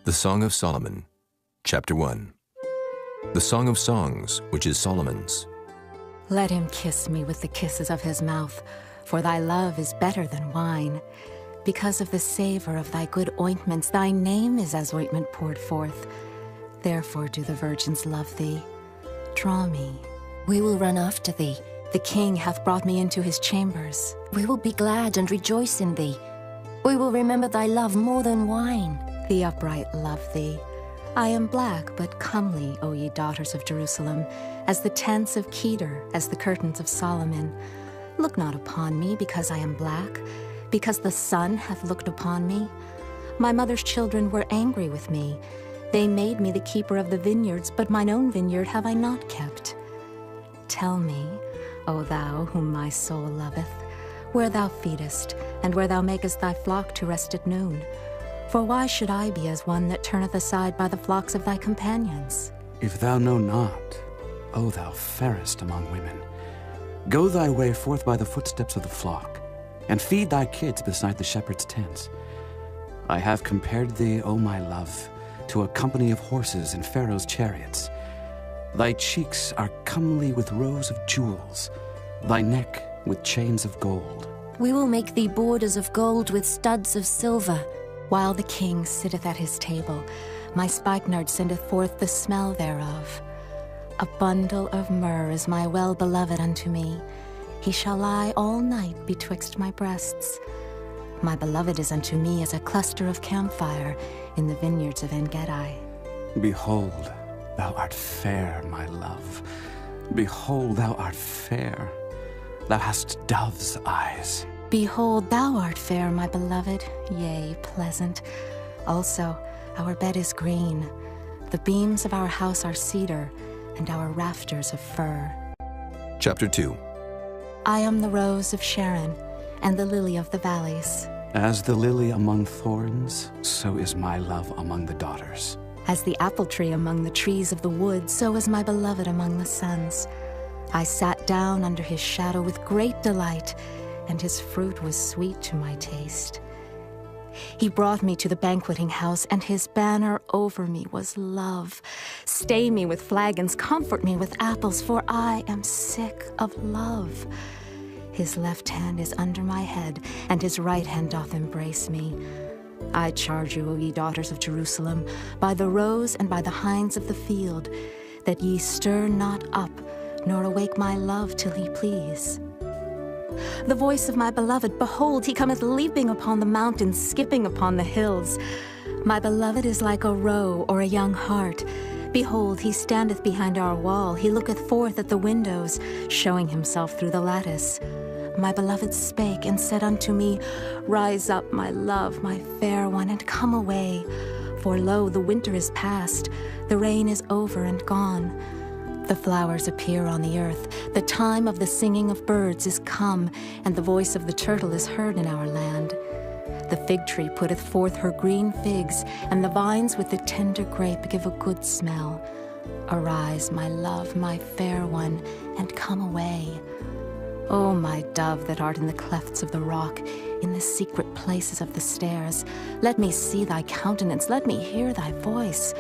The Song of Solomon, Chapter 1. The Song of Songs, which is Solomon's. Let him kiss me with the kisses of his mouth, for thy love is better than wine. Because of the savor of thy good ointments, thy name is as ointment poured forth. Therefore do the virgins love thee. Draw me. We will run after thee. The king hath brought me into his chambers. We will be glad and rejoice in thee. We will remember thy love more than wine. The upright love thee. I am black, but comely, O ye daughters of Jerusalem, as the tents of Kedar, as the curtains of Solomon. Look not upon me because I am black, because the sun hath looked upon me. My mother's children were angry with me. They made me the keeper of the vineyards, but mine own vineyard have I not kept. Tell me, O thou whom my soul loveth, where thou feedest, and where thou makest thy flock to rest at noon. For why should I be as one that turneth aside by the flocks of thy companions? If thou know not, O thou fairest among women, go thy way forth by the footsteps of the flock, and feed thy kids beside the shepherd's tents. I have compared thee, O my love, to a company of horses in Pharaoh's chariots. Thy cheeks are comely with rows of jewels, thy neck with chains of gold. We will make thee borders of gold with studs of silver. While the king sitteth at his table, my spikenard sendeth forth the smell thereof. A bundle of myrrh is my well-beloved unto me. He shall lie all night betwixt my breasts. My beloved is unto me as a cluster of camphire in the vineyards of En-Gedi. Behold, thou art fair, my love. Behold, thou art fair. Thou hast dove's eyes. Behold, thou art fair, my beloved, yea, pleasant. Also, our bed is green. The beams of our house are cedar, and our rafters of fir. Chapter 2. I am the rose of Sharon, and the lily of the valleys. As the lily among thorns, so is my love among the daughters. As the apple tree among the trees of the wood, so is my beloved among the sons. I sat down under his shadow with great delight, and his fruit was sweet to my taste. He brought me to the banqueting house, and his banner over me was love. Stay me with flagons, comfort me with apples, for I am sick of love. His left hand is under my head, and his right hand doth embrace me. I charge you, O ye daughters of Jerusalem, by the roes and by the hinds of the field, that ye stir not up, nor awake my love till he please. The voice of my beloved, behold, he cometh leaping upon the mountains, skipping upon the hills. My beloved is like a roe or a young hart. Behold, he standeth behind our wall, he looketh forth at the windows, showing himself through the lattice. My beloved spake and said unto me, Rise up, my love, my fair one, and come away. For lo, the winter is past, the rain is over and gone. The flowers appear on the earth, the time of the singing of birds is come, and the voice of the turtle is heard in our land. The fig tree putteth forth her green figs, and the vines with the tender grape give a good smell. Arise, my love, my fair one, and come away. O my dove that art in the clefts of the rock, in the secret places of the stairs, let me see thy countenance, let me hear thy voice.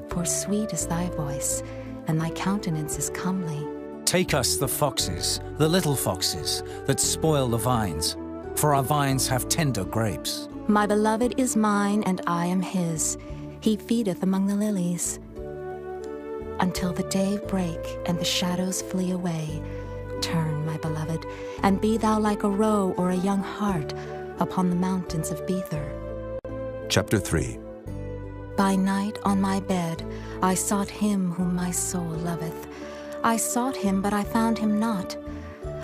For sweet is thy voice, and thy countenance is comely. Take us the foxes, the little foxes, that spoil the vines, for our vines have tender grapes. My beloved is mine, and I am his. He feedeth among the lilies. Until the day break, and the shadows flee away, turn, my beloved, and be thou like a roe or a young hart upon the mountains of Bether. Chapter 3. By night on my bed I sought him whom my soul loveth. I sought him, but I found him not.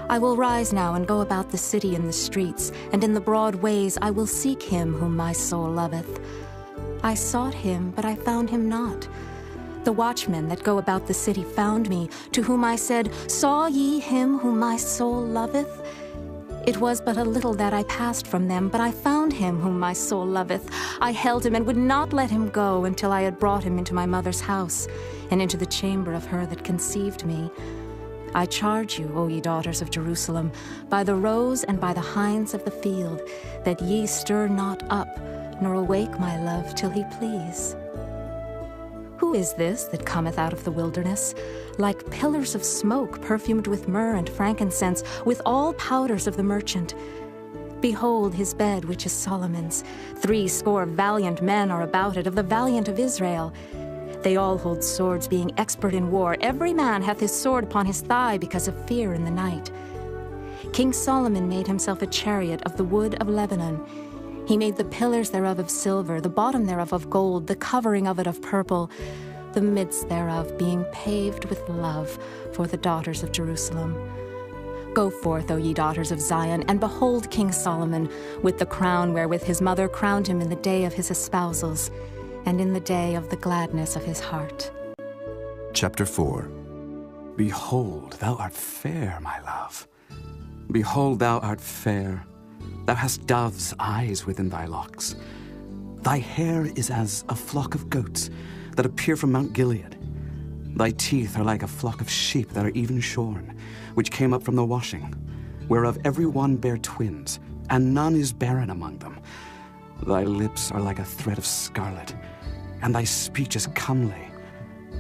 I will rise now and go about the city in the streets, and in the broad ways I will seek him whom my soul loveth. I sought him, but I found him not. The watchmen that go about the city found me, to whom I said, Saw ye him whom my soul loveth? It was but a little that I passed from them, but I found him whom my soul loveth. I held him and would not let him go until I had brought him into my mother's house, and into the chamber of her that conceived me. I charge you, O ye daughters of Jerusalem, by the roes and by the hinds of the field, that ye stir not up, nor awake my love till he please. Who is this that cometh out of the wilderness, like pillars of smoke perfumed with myrrh and frankincense, with all powders of the merchant? Behold his bed, which is Solomon's. 80 valiant men are about it, of the valiant of Israel. They all hold swords, being expert in war. Every man hath his sword upon his thigh because of fear in the night. King Solomon made himself a chariot of the wood of Lebanon. He made the pillars thereof of silver, the bottom thereof of gold, the covering of it of purple, the midst thereof being paved with love for the daughters of Jerusalem. Go forth, O ye daughters of Zion, and behold King Solomon, with the crown wherewith his mother crowned him in the day of his espousals, and in the day of the gladness of his heart. Chapter 4. Behold, thou art fair, my love. Behold, thou art fair. Thou hast dove's eyes within thy locks. Thy hair is as a flock of goats that appear from Mount Gilead. Thy teeth are like a flock of sheep that are even shorn, which came up from the washing, whereof every one bare twins, and none is barren among them. Thy lips are like a thread of scarlet, and thy speech is comely.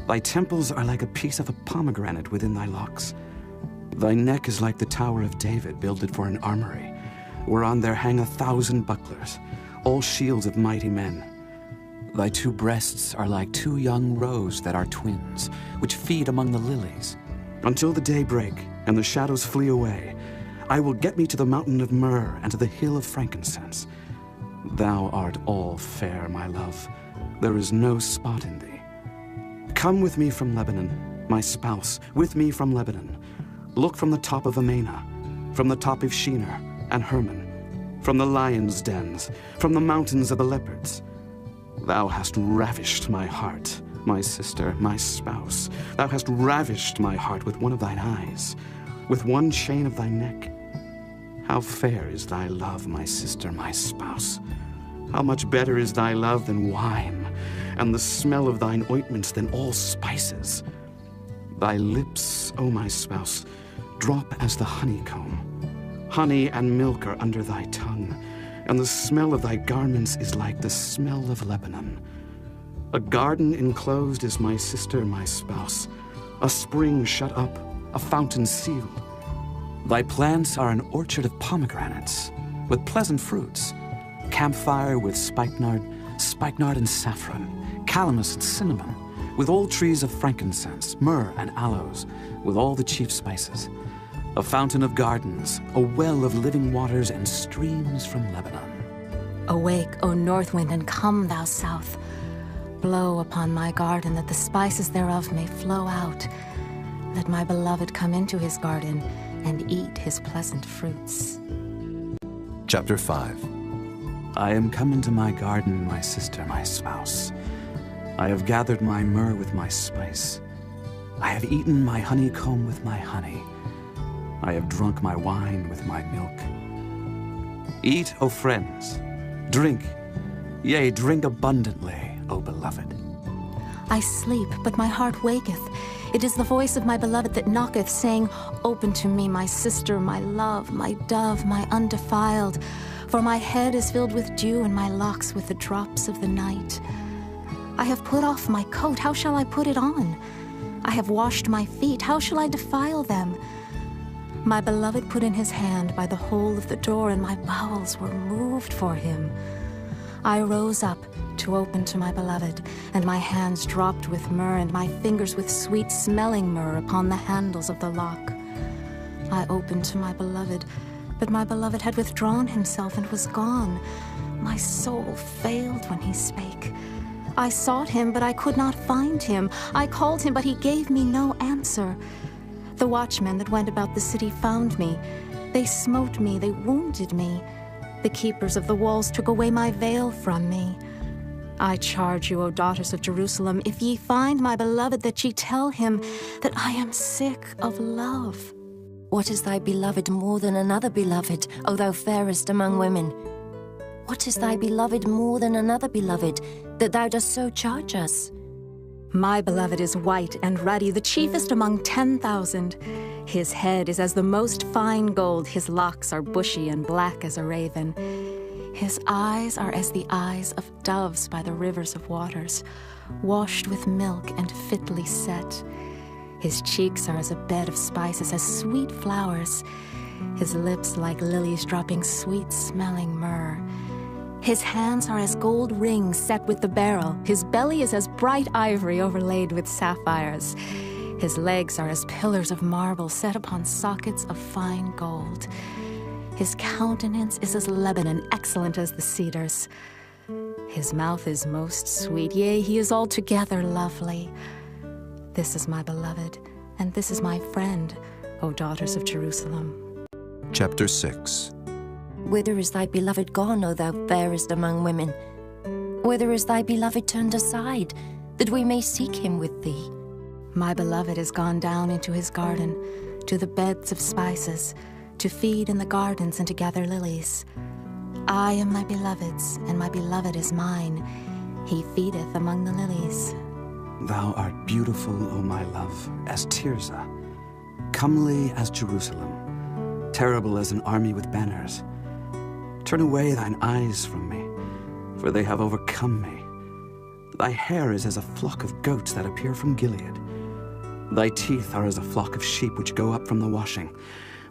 Thy temples are like a piece of a pomegranate within thy locks. Thy neck is like the tower of David, builded for an armory, whereon there hang 1,000 bucklers, all shields of mighty men. Thy 2 breasts are like 2 young roes that are twins, which feed among the lilies. Until the day break, and the shadows flee away, I will get me to the mountain of myrrh, and to the hill of frankincense. Thou art all fair, my love. There is no spot in thee. Come with me from Lebanon, my spouse, with me from Lebanon. Look from the top of Amana, from the top of Shinar and Hermon, from the lions' dens, from the mountains of the leopards. Thou hast ravished my heart, my sister, my spouse. Thou hast ravished my heart with one of thine eyes, with one chain of thy neck. How fair is thy love, my sister, my spouse. How much better is thy love than wine, and the smell of thine ointments than all spices. Thy lips, O my spouse, drop as the honeycomb. Honey and milk are under thy tongue, and the smell of thy garments is like the smell of Lebanon. A garden enclosed is my sister, my spouse, a spring shut up, a fountain sealed. Thy plants are an orchard of pomegranates, with pleasant fruits, camphire with spikenard and saffron, calamus and cinnamon, with all trees of frankincense, myrrh and aloes, with all the chief spices. A fountain of gardens, a well of living waters, and streams from Lebanon. Awake, O north wind, and come, thou south. Blow upon my garden, that the spices thereof may flow out. Let my beloved come into his garden, and eat his pleasant fruits. Chapter 5. I am come into my garden, my sister, my spouse. I have gathered my myrrh with my spice. I have eaten my honeycomb with my honey. I have drunk my wine with my milk. Eat, O friends, drink, yea, drink abundantly, O beloved. I sleep, but my heart waketh. It is the voice of my beloved that knocketh, saying, Open to me, my sister, my love, my dove, my undefiled. For my head is filled with dew, and my locks with the drops of the night. I have put off my coat, how shall I put it on? I have washed my feet, how shall I defile them? My beloved put in his hand by the hole of the door, and my bowels were moved for him. I rose up to open to my beloved, and my hands dropped with myrrh, and my fingers with sweet-smelling myrrh upon the handles of the lock. I opened to my beloved, but my beloved had withdrawn himself and was gone. My soul failed when he spake. I sought him, but I could not find him. I called him, but he gave me no answer. The watchmen that went about the city found me. They smote me, they wounded me. The keepers of the walls took away my veil from me. I charge you, O daughters of Jerusalem, if ye find my beloved, that ye tell him that I am sick of love. What is thy beloved more than another beloved, O thou fairest among women? What is thy beloved more than another beloved, that thou dost so charge us? My beloved is white and ruddy, the chiefest among 10,000. His head is as the most fine gold, his locks are bushy and black as a raven. His eyes are as the eyes of doves by the rivers of waters, washed with milk and fitly set. His cheeks are as a bed of spices, as sweet flowers. His lips like lilies dropping sweet-smelling myrrh. His hands are as gold rings set with the beryl. His belly is as bright ivory overlaid with sapphires. His legs are as pillars of marble set upon sockets of fine gold. His countenance is as Lebanon, excellent as the cedars. His mouth is most sweet, yea, he is altogether lovely. This is my beloved, and this is my friend, O daughters of Jerusalem. Chapter 6. Whither is thy beloved gone, O thou fairest among women? Whither is thy beloved turned aside, that we may seek him with thee? My beloved is gone down into his garden, to the beds of spices, to feed in the gardens and to gather lilies. I am my beloved's, and my beloved is mine. He feedeth among the lilies. Thou art beautiful, O my love, as Tirzah, comely as Jerusalem, terrible as an army with banners. Turn away thine eyes from me, for they have overcome me. Thy hair is as a flock of goats that appear from Gilead. Thy teeth are as a flock of sheep which go up from the washing,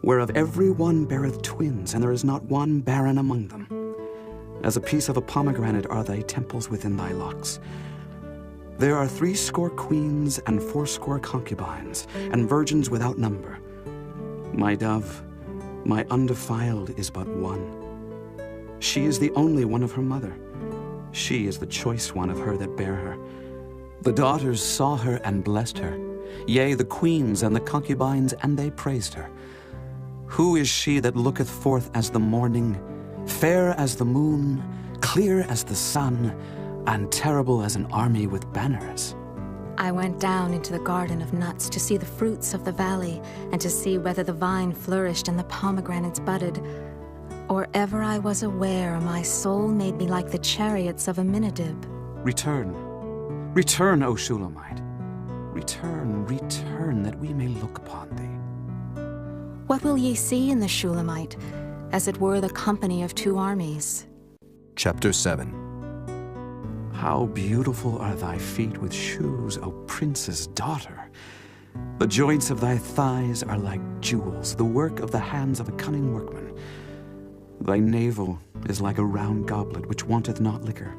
whereof every one beareth twins, and there is not one barren among them. As a piece of a pomegranate are thy temples within thy locks. There are 80 queens and 80 concubines, and virgins without number. My dove, my undefiled, is but one. She is the only one of her mother. She is the choice one of her that bare her. The daughters saw her and blessed her, yea, the queens and the concubines, and they praised her. Who is she that looketh forth as the morning, fair as the moon, clear as the sun, and terrible as an army with banners? I went down into the garden of nuts to see the fruits of the valley, and to see whether the vine flourished and the pomegranates budded. Or ever I was aware, my soul made me like the chariots of Aminadab. Return, return, O Shulamite. Return, return, that we may look upon thee. What will ye see in the Shulamite? As it were the company of 2 armies. Chapter 7. How beautiful are thy feet with shoes, O prince's daughter! The joints of thy thighs are like jewels, the work of the hands of a cunning workman. Thy navel is like a round goblet which wanteth not liquor.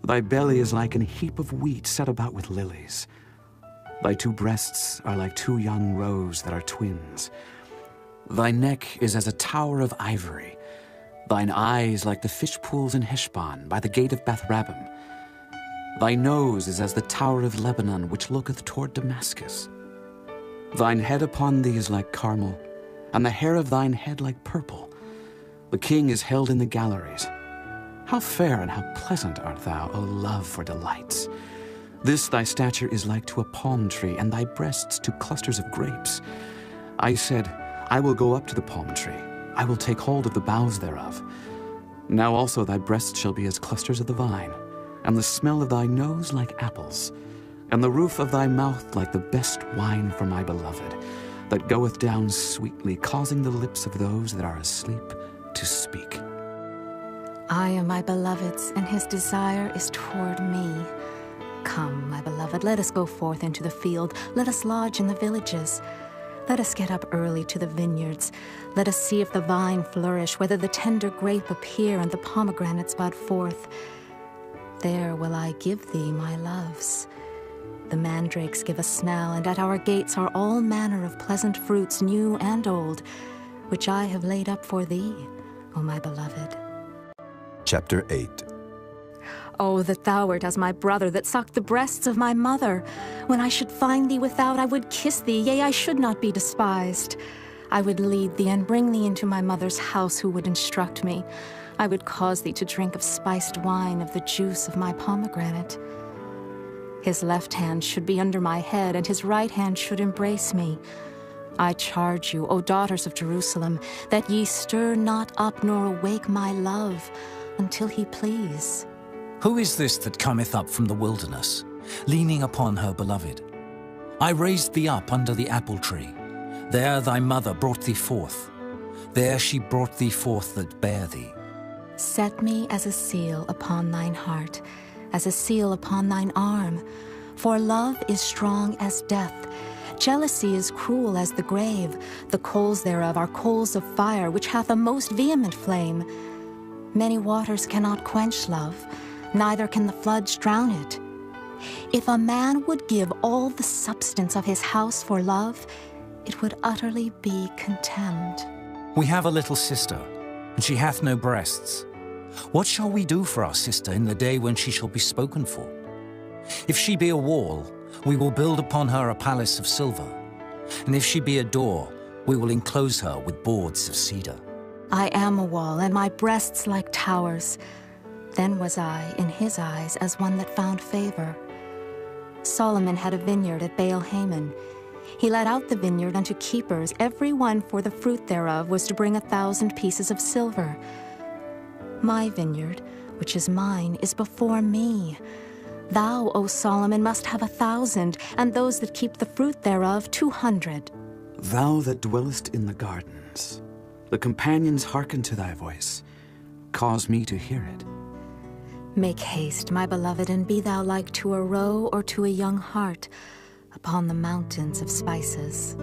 Thy belly is like an heap of wheat set about with lilies. Thy 2 breasts are like 2 young roes that are twins. Thy neck is as a tower of ivory. Thine eyes like the fish pools in Heshbon by the gate of Beth-rabbim. Thy nose is as the tower of Lebanon which looketh toward Damascus. Thine head upon thee is like Carmel, and the hair of thine head like purple. The king is held in the galleries. How fair and how pleasant art thou, O love for delights! This thy stature is like to a palm tree, and thy breasts to clusters of grapes. I said, I will go up to the palm tree. I will take hold of the boughs thereof. Now also thy breasts shall be as clusters of the vine, and the smell of thy nose like apples, and the roof of thy mouth like the best wine for my beloved, that goeth down sweetly, causing the lips of those that are asleep to speak. I am my beloved's, and his desire is toward me. Come, my beloved, let us go forth into the field. Let us lodge in the villages. Let us get up early to the vineyards. Let us see if the vine flourish, whether the tender grape appear and the pomegranates bud forth. There will I give thee my loves. The mandrakes give a smell, and at our gates are all manner of pleasant fruits, new and old, which I have laid up for thee, O my beloved. Chapter 8. Oh, that thou wert as my brother, that sucked the breasts of my mother. When I should find thee without, I would kiss thee, yea, I should not be despised. I would lead thee and bring thee into my mother's house, who would instruct me. I would cause thee to drink of spiced wine, of the juice of my pomegranate. His left hand should be under my head, and his right hand should embrace me. I charge you, O daughters of Jerusalem, that ye stir not up nor awake my love, until he please. Who is this that cometh up from the wilderness, leaning upon her beloved? I raised thee up under the apple tree. There thy mother brought thee forth. There she brought thee forth that bare thee. Set me as a seal upon thine heart, as a seal upon thine arm. For love is strong as death. Jealousy is cruel as the grave. The coals thereof are coals of fire, which hath a most vehement flame. Many waters cannot quench love, neither can the floods drown it. If a man would give all the substance of his house for love, it would utterly be contemned. We have a little sister, and she hath no breasts. What shall we do for our sister in the day when she shall be spoken for? If she be a wall, we will build upon her a palace of silver. And if she be a door, we will enclose her with boards of cedar. I am a wall, and my breasts like towers. Then was I, in his eyes, as one that found favor. Solomon had a vineyard at Baal-Hamon. He let out the vineyard unto keepers. Every one for the fruit thereof was to bring 1,000 pieces of silver. My vineyard, which is mine, is before me. Thou, O Solomon, must have 1,000, and those that keep the fruit thereof 200. Thou that dwellest in the gardens, the companions hearken to thy voice. Cause me to hear it. Make haste, my beloved, and be thou like to a roe or to a young hart upon the mountains of spices.